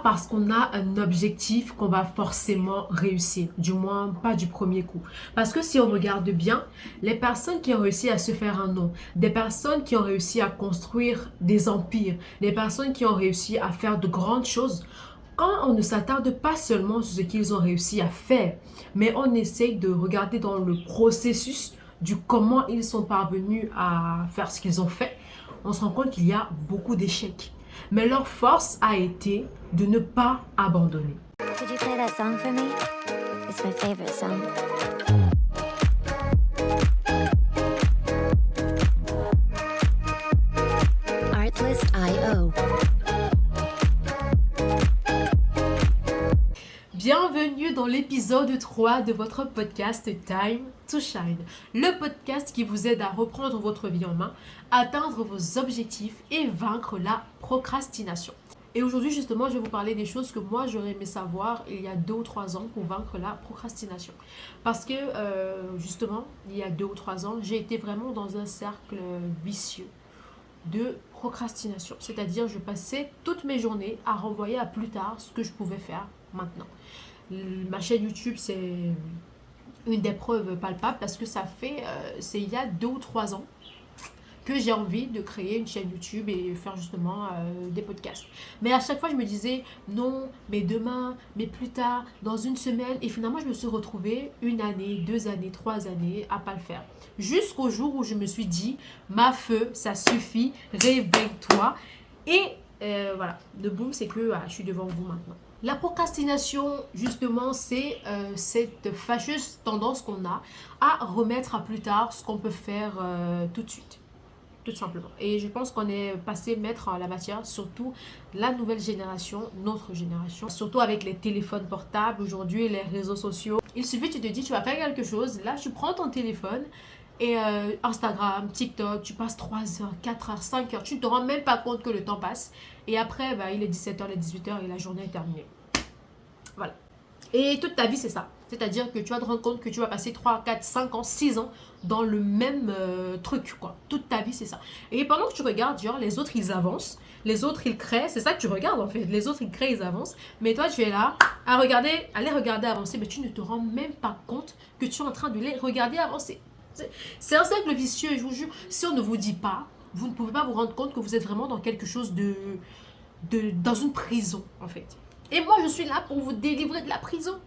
parce qu'on a un objectif qu'on va forcément réussir, du moins pas du premier coup. Parce que si on regarde bien, les personnes qui ont réussi à se faire un nom, des personnes qui ont réussi à construire des empires, des personnes qui ont réussi à faire de grandes choses, quand on ne s'attarde pas seulement sur ce qu'ils ont réussi à faire, mais on essaye de regarder dans le processus du comment ils sont parvenus à faire ce qu'ils ont fait, on se rend compte qu'il y a beaucoup d'échecs. Mais leur force a été de ne pas abandonner. Could you play that song for me? It's my favorite song. Artlist.io. Bienvenue dans l'épisode 3 de votre podcast Time to Shine, le podcast qui vous aide à reprendre votre vie en main, atteindre vos objectifs et vaincre la procrastination. Et aujourd'hui, justement, je vais vous parler des choses que moi, j'aurais aimé savoir il y a 2 ou 3 ans pour vaincre la procrastination. Parce que, justement, il y a 2 ou 3 ans, j'ai été vraiment dans un cercle vicieux de procrastination. C'est-à-dire, je passais toutes mes journées à renvoyer à plus tard ce que je pouvais faire maintenant. Ma chaîne YouTube, c'est une des preuves palpables parce que c'est il y a 2 ou 3 ans que j'ai envie de créer une chaîne YouTube et faire justement des podcasts. Mais à chaque fois, je me disais non, mais demain, mais plus tard, dans une semaine. Et finalement, je me suis retrouvée 1 année, 2 années, 3 années à pas le faire. Jusqu'au jour où je me suis dit, ma feu, ça suffit, réveille-toi. Et voilà, le boom, c'est que je suis devant vous maintenant. La procrastination, justement, c'est cette fâcheuse tendance qu'on a à remettre à plus tard ce qu'on peut faire tout de suite. Tout simplement. Et je pense qu'on est passé maître en la matière, surtout la nouvelle génération, notre génération, surtout avec les téléphones portables aujourd'hui, les réseaux sociaux. Il suffit, tu te dis, tu vas faire quelque chose, là, tu prends ton téléphone et Instagram, TikTok, tu passes 3 heures, 4 heures, 5 heures, tu ne te rends même pas compte que le temps passe. Et après, il est 17h, il est 18h et la journée est terminée. Voilà. Et toute ta vie, c'est ça. C'est-à-dire que tu vas te rendre compte que tu vas passer 3, 4, 5 ans, 6 ans dans le même truc, quoi. Toute ta vie, c'est ça. Et pendant que tu regardes, genre, les autres, ils avancent. Les autres, ils créent. C'est ça que tu regardes, en fait. Les autres, ils créent, ils avancent. Mais toi, tu es là à les regarder avancer. Mais tu ne te rends même pas compte que tu es en train de les regarder avancer. C'est un cercle vicieux, je vous jure. Si on ne vous dit pas, vous ne pouvez pas vous rendre compte que vous êtes vraiment dans quelque chose dans une prison, en fait. Et moi, je suis là pour vous délivrer de la prison.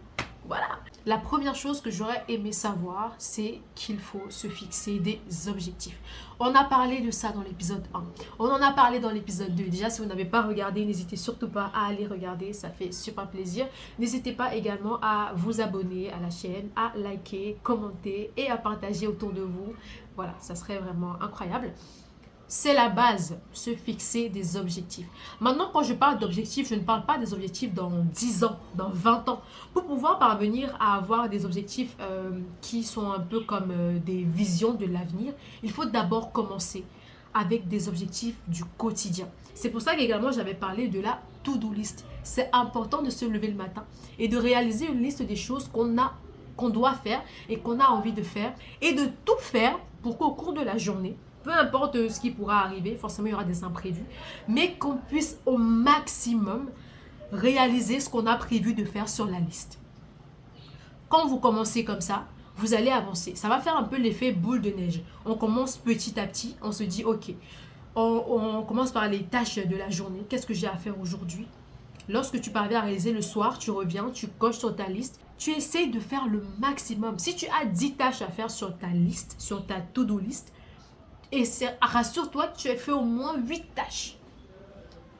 Voilà. La première chose que j'aurais aimé savoir, c'est qu'il faut se fixer des objectifs. On a parlé de ça dans l'épisode 1. On en a parlé dans l'épisode 2. Déjà, si vous n'avez pas regardé, n'hésitez surtout pas à aller regarder. Ça fait super plaisir. N'hésitez pas également à vous abonner à la chaîne, à liker, commenter et à partager autour de vous. Voilà, ça serait vraiment incroyable. C'est la base, se fixer des objectifs. Maintenant, quand je parle d'objectifs, je ne parle pas des objectifs dans 10 ans, dans 20 ans. Pour pouvoir parvenir à avoir des objectifs qui sont un peu comme des visions de l'avenir, il faut d'abord commencer avec des objectifs du quotidien. C'est pour ça qu'également, j'avais parlé de la to-do list. C'est important de se lever le matin et de réaliser une liste des choses qu'on doit faire et qu'on a envie de faire et de tout faire pour qu'au cours de la journée, peu importe ce qui pourra arriver, forcément il y aura des imprévus, mais qu'on puisse au maximum réaliser ce qu'on a prévu de faire sur la liste. Quand vous commencez comme ça, vous allez avancer. Ça va faire un peu l'effet boule de neige. On commence petit à petit, on se dit ok, on commence par les tâches de la journée. Qu'est-ce que j'ai à faire aujourd'hui? Lorsque tu parviens à réaliser le soir, tu reviens, tu coches sur ta liste. Tu essaies de faire le maximum. Si tu as 10 tâches à faire sur ta liste, sur ta to-do list, et rassure-toi que tu as fait au moins 8 tâches.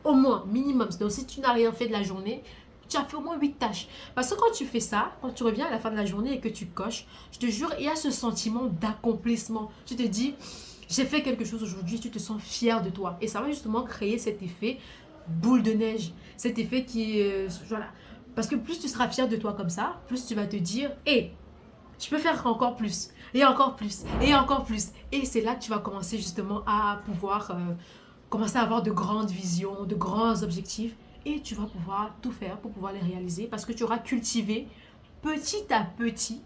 Au moins, minimum. Donc, si tu n'as rien fait de la journée, tu as fait au moins 8 tâches. Parce que quand tu fais ça, quand tu reviens à la fin de la journée et que tu coches, je te jure, il y a ce sentiment d'accomplissement. Tu te dis, j'ai fait quelque chose aujourd'hui, tu te sens fier de toi. Et ça va justement créer cet effet boule de neige. Cet effet qui est... voilà. Parce que plus tu seras fier de toi comme ça, plus tu vas te dire, hé, je peux faire encore plus, et encore plus, et encore plus. Et c'est là que tu vas commencer justement à pouvoir commencer à avoir de grandes visions, de grands objectifs. Et tu vas pouvoir tout faire pour pouvoir les réaliser parce que tu auras cultivé petit à petit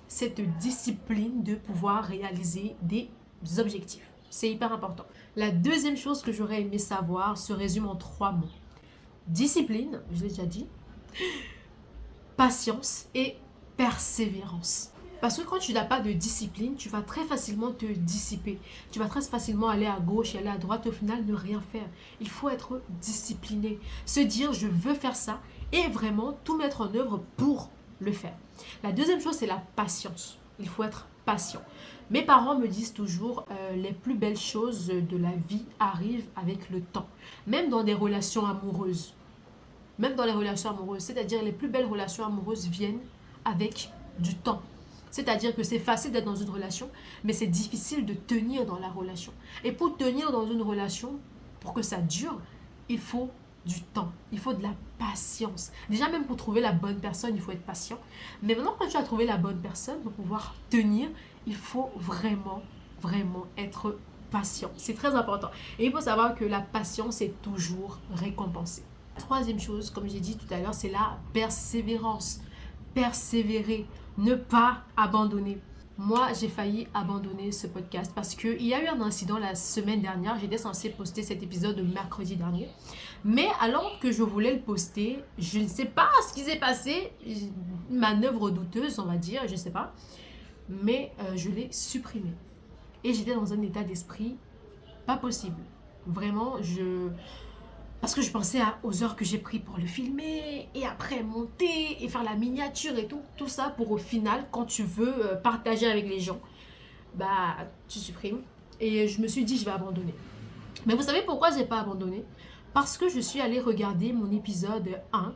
cette discipline de pouvoir réaliser des objectifs. C'est hyper important. La deuxième chose que j'aurais aimé savoir se résume en 3 mots. discipline, je l'ai déjà dit, patience et persévérance. Parce que quand tu n'as pas de discipline, tu vas très facilement te dissiper. Tu vas très facilement aller à gauche et aller à droite, au final ne rien faire. Il faut être discipliné. Se dire je veux faire ça et vraiment tout mettre en œuvre pour le faire. La deuxième chose, c'est la patience. Il faut être patient. Mes parents me disent toujours les plus belles choses de la vie arrivent avec le temps. Même dans des relations amoureuses. Même dans les relations amoureuses. C'est-à-dire les plus belles relations amoureuses viennent avec du temps. C'est-à-dire que c'est facile d'être dans une relation, mais c'est difficile de tenir dans la relation. Et pour tenir dans une relation, pour que ça dure, il faut du temps, il faut de la patience. Déjà, même pour trouver la bonne personne, il faut être patient. Mais maintenant, quand tu as trouvé la bonne personne, pour pouvoir tenir, il faut vraiment, vraiment être patient. C'est très important. Et il faut savoir que la patience est toujours récompensée. La troisième chose, comme j'ai dit tout à l'heure, c'est la persévérance. Persévérer, ne pas abandonner. Moi, j'ai failli abandonner ce podcast parce qu'il y a eu un incident la semaine dernière. J'étais censée poster cet épisode le mercredi dernier. Mais alors que je voulais le poster, je ne sais pas ce qui s'est passé. Une manœuvre douteuse, on va dire, je ne sais pas. Mais je l'ai supprimé. Et j'étais dans un état d'esprit pas possible. Vraiment, parce que je pensais aux heures que j'ai pris pour le filmer, et après monter, et faire la miniature et tout. Tout ça pour au final, quand tu veux partager avec les gens, bah tu supprimes. Et je me suis dit, je vais abandonner. Mais vous savez pourquoi j'ai pas abandonné? Parce que je suis allée regarder mon épisode 1.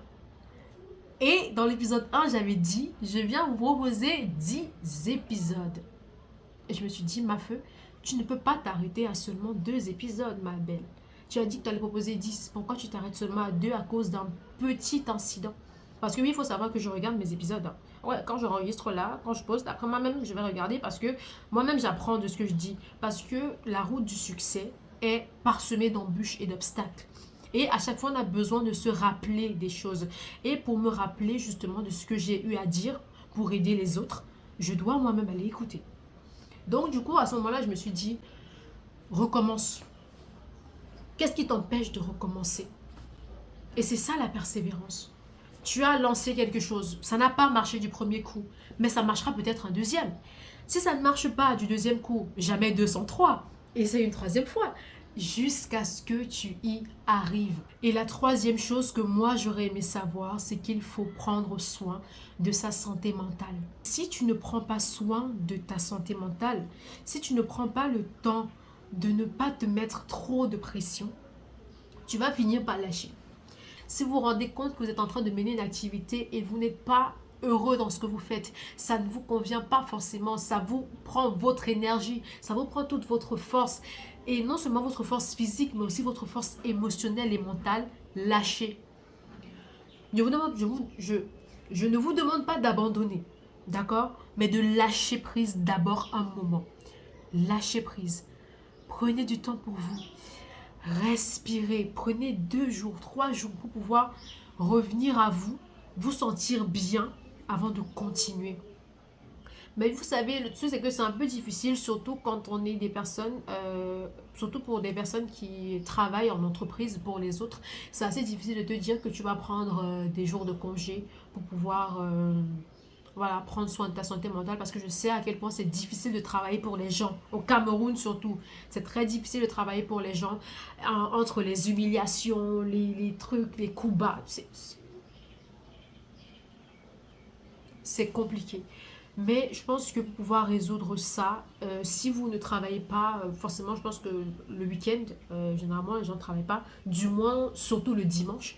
Et dans l'épisode 1, j'avais dit, je viens vous proposer 10 épisodes. Et je me suis dit, ma feu, tu ne peux pas t'arrêter à seulement 2 épisodes, ma belle. Tu as dit que tu allais proposer 10. Pourquoi tu t'arrêtes seulement à 2 à cause d'un petit incident? Parce que oui, il faut savoir que je regarde mes épisodes. Ouais, quand je enregistre là, quand je poste, après moi-même, je vais regarder parce que moi-même, j'apprends de ce que je dis. Parce que la route du succès est parsemée d'embûches et d'obstacles. Et à chaque fois, on a besoin de se rappeler des choses. Et pour me rappeler justement de ce que j'ai eu à dire pour aider les autres, je dois moi-même aller écouter. Donc du coup, à ce moment-là, je me suis dit, recommence. Qu'est-ce qui t'empêche de recommencer? Et c'est ça la persévérance. Tu as lancé quelque chose, ça n'a pas marché du premier coup, mais ça marchera peut-être un deuxième. Si ça ne marche pas du deuxième coup, jamais 203, essaye une troisième fois, jusqu'à ce que tu y arrives. Et la troisième chose que moi j'aurais aimé savoir, c'est qu'il faut prendre soin de sa santé mentale. Si tu ne prends pas soin de ta santé mentale, si tu ne prends pas le temps de ne pas te mettre trop de pression, tu vas finir par lâcher. Si vous vous rendez compte que vous êtes en train de mener une activité et vous n'êtes pas heureux dans ce que vous faites, ça ne vous convient pas forcément, ça vous prend votre énergie, ça vous prend toute votre force, et non seulement votre force physique, mais aussi votre force émotionnelle et mentale, lâchez. Je ne vous demande pas d'abandonner, d'accord? Mais de lâcher prise d'abord un moment. Lâchez prise. Prenez du temps pour vous. Respirez. Prenez 2 jours, 3 jours pour pouvoir revenir à vous, vous sentir bien avant de continuer. Mais vous savez, le truc c'est que c'est un peu difficile, surtout quand on est des personnes, surtout pour des personnes qui travaillent en entreprise pour les autres. C'est assez difficile de te dire que tu vas prendre des jours de congé pour pouvoir voilà, prendre soin de ta santé mentale, parce que je sais à quel point c'est difficile de travailler pour les gens. Au Cameroun surtout, c'est très difficile de travailler pour les gens, entre les humiliations, les trucs, les coups bas. C'est compliqué. Mais je pense que pour pouvoir résoudre ça, si vous ne travaillez pas, forcément, je pense que le week-end, généralement, les gens ne travaillent pas. Du moins, surtout le dimanche.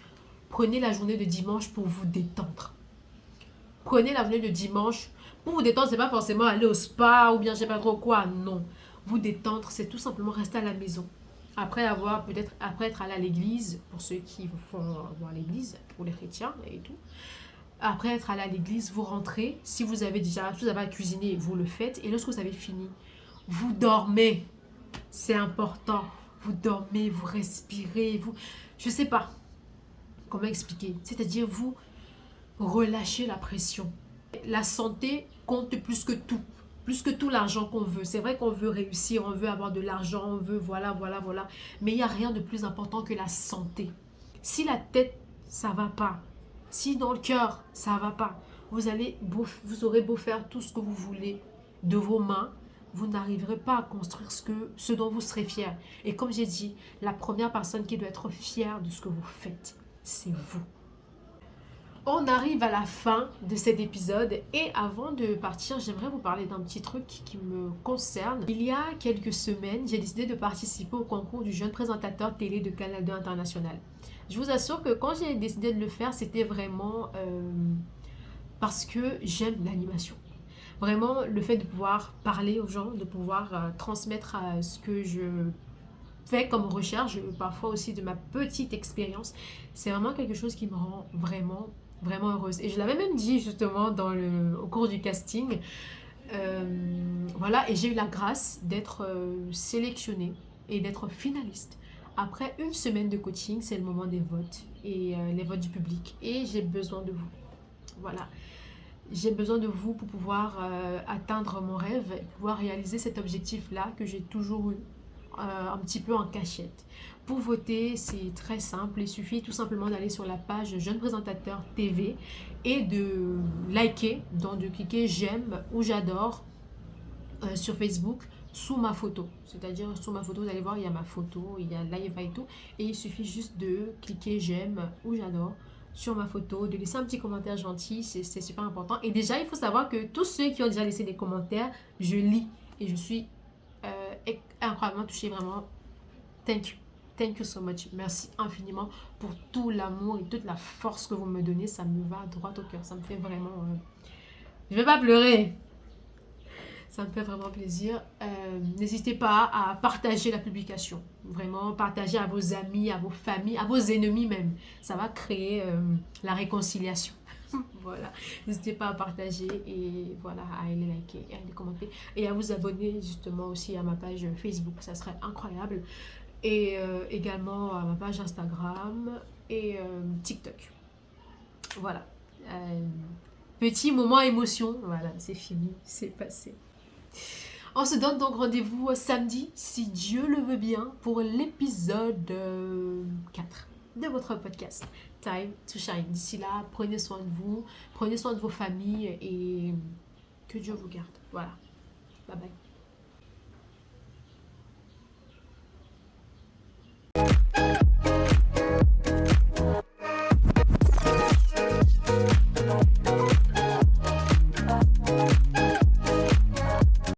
Prenez la journée de dimanche pour vous détendre. Prenez la journée de dimanche pour vous détendre. C'est pas forcément aller au spa ou bien je sais pas trop quoi. Non. Vous détendre, c'est tout simplement rester à la maison. Après être allé à l'église, pour ceux qui vont voir l'église, pour les chrétiens et tout. Après être allé à l'église, vous rentrez. Si vous avez à cuisiner, vous le faites. Et lorsque vous avez fini, vous dormez. C'est important. Vous dormez, vous respirez. Je ne sais pas comment expliquer. C'est-à-dire, vous relâchez la pression. La santé compte plus que tout. Plus que tout l'argent qu'on veut. C'est vrai qu'on veut réussir, on veut avoir de l'argent, on veut voilà. Mais il n'y a rien de plus important que la santé. Si la tête, ça va pas, si dans le cœur, ça va pas, vous aurez beau faire tout ce que vous voulez de vos mains, vous n'arriverez pas à construire ce dont vous serez fier. Et comme j'ai dit, la première personne qui doit être fière de ce que vous faites, c'est vous. On arrive à la fin de cet épisode et avant de partir, j'aimerais vous parler d'un petit truc qui me concerne. Il y a quelques semaines, j'ai décidé de participer au concours du jeune présentateur télé de Canal 2 International. Je vous assure que quand j'ai décidé de le faire, c'était vraiment parce que j'aime l'animation. Vraiment, le fait de pouvoir parler aux gens, de pouvoir transmettre ce que je fais comme recherche, parfois aussi de ma petite expérience, c'est vraiment quelque chose qui me rend vraiment, vraiment heureuse. Et je l'avais même dit justement au cours du casting. Voilà, et j'ai eu la grâce d'être sélectionnée et d'être finaliste. Après une semaine de coaching, c'est le moment des votes et les votes du public. Et j'ai besoin de vous. Voilà. J'ai besoin de vous pour pouvoir atteindre mon rêve et pouvoir réaliser cet objectif-là que j'ai toujours eu un petit peu en cachette. Pour voter, c'est très simple. Il suffit tout simplement d'aller sur la page Jeune Présentateur TV et de liker, donc de cliquer j'aime ou j'adore sur Facebook sous ma photo. C'est-à-dire sous ma photo, vous allez voir, il y a ma photo, il y a live et tout. Et il suffit juste de cliquer j'aime ou j'adore sur ma photo, de laisser un petit commentaire gentil, c'est super important. Et déjà, il faut savoir que tous ceux qui ont déjà laissé des commentaires, je lis et je suis incroyablement touchée, vraiment. Thank you. Thank you so much. Merci infiniment pour tout l'amour et toute la force que vous me donnez. Ça me va droit au cœur. Ça me fait vraiment... Je vais pas pleurer. Ça me fait vraiment plaisir. N'hésitez pas à partager la publication. Vraiment, partager à vos amis, à vos familles, à vos ennemis même. Ça va créer la réconciliation. Voilà. N'hésitez pas à partager et voilà, à aller liker et à aller commenter. Et à vous abonner justement aussi à ma page Facebook. Ça serait incroyable. Et également à ma page Instagram et TikTok. Voilà. Petit moment émotion. Voilà, c'est fini. C'est passé. On se donne donc rendez-vous samedi, si Dieu le veut bien, pour l'épisode 4 de votre podcast Time to Shine. D'ici là, prenez soin de vous, prenez soin de vos familles et que Dieu vous garde. Voilà. Bye bye.